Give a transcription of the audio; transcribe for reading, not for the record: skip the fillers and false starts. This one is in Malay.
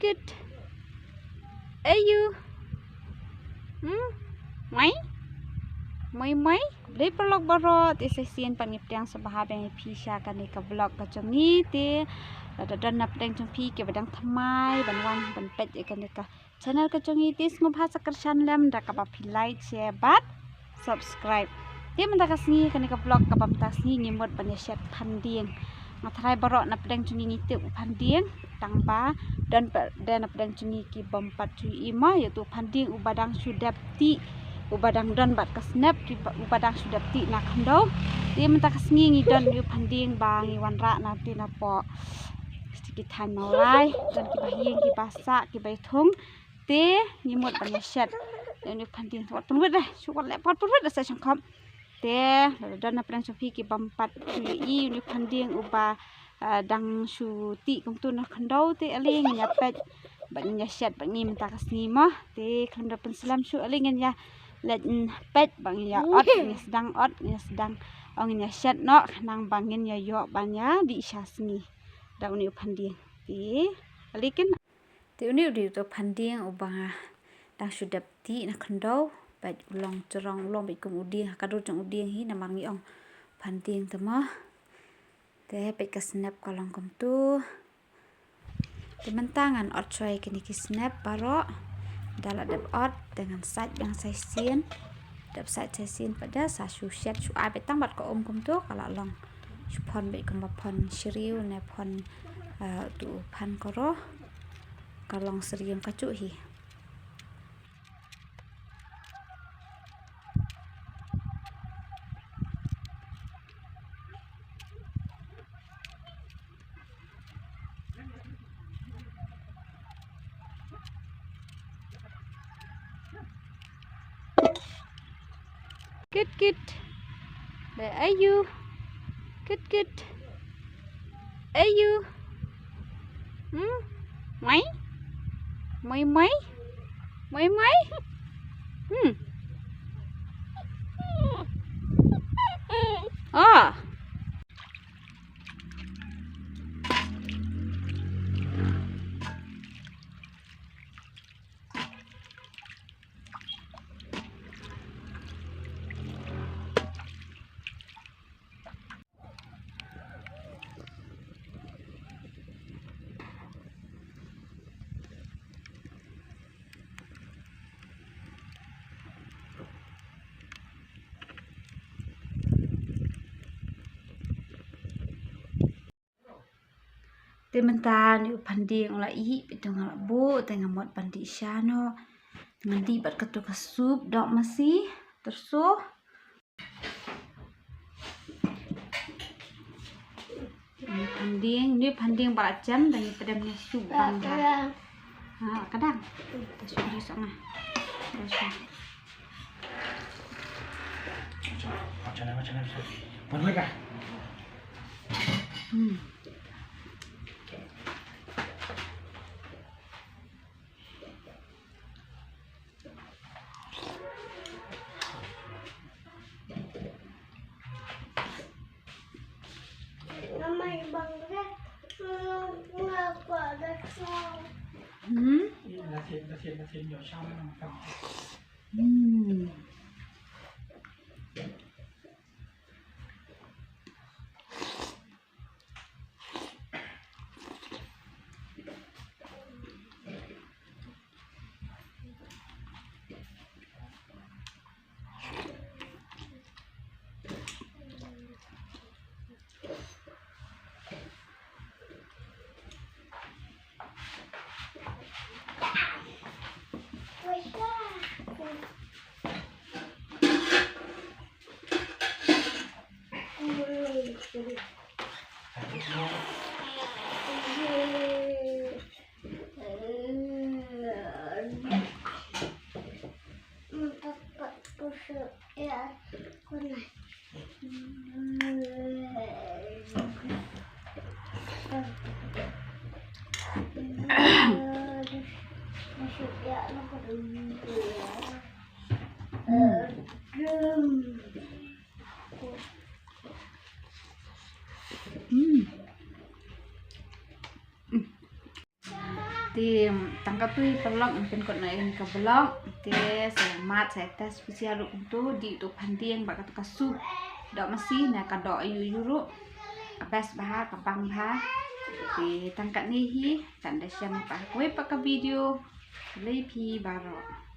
Kit. Ayu. Mai. Mai. Beli pelok borot. Isesian panggil yang sebahagian yang pisah kan ni ke blog kacang ni te. Dan nak pedang cumpi ke pedang thamai banwan banpet ikan ni ke channel kacang ni te semua bahasa kerjaan lem dah kapal like share bat subscribe. Dia mendakas ni kan ni ke blog kapal mendakas ni nyemut banyak share panding. Matrai borot nak pedang cungi ni te panding tangba dan pedang cungi ki bompat cui ima iaitu panding ubadang sudah ti ubadang dan bat ke snap di ubadang sudah ti nak handau dia mentak sengi dan yu panding bang iwan rak nanti napo sedikit hanolai dan kibahieng kibasa kibaitung te nyimut banyak shet dan yu panding wat penwet dah syukur lepot penwet dah saya sangkap te dan pedang sofi ki bompat cui yu panding uba dang su ti kong tu nak handau te aling nyapet banyak shet bangi mentak seni mah te khandau penselam su aling ya let pet bang ya ot ni sedang ot ni sedang ong nya shet no nang bangin ya yo banya di syasni da uni panding ti alikin ti uni di to panding ubang dang sudap ti na khandau bat ulong cerong ulong bi kemudi kadu jong udi hi na mangi ong panding tama te pet ka snap kolong kom tu ti mentangan ot choi kini ki snap baro dalam dap ot dengan sat yang saya sin dap sat saya sin pada sasu set su ai betang bat ko kum tu kalau long pon be kum pon shriu ne pon tu pan koro kalong serium kacu hi Kit. There are you. Kit. Ayu. Mai. Mai. Ah. Tementan yu panding ola i pitong ala bu tengah mod pandi syano mandi bat ketu kasup dok masih terso ini panding barat jam dan pedam sup bangga kadang terso di sana terso macam mana kah là thiền nhỏ trong phòng Ti tangkap tu pelok mungkin kau naik ke blog selamat saya tes spesial untuk di YouTube handing bak tu kasut dok masih nak kadok ayu yuru apa bahar kapang bahar tangkap ni hi tanda siang pak kue pakai video lepi barok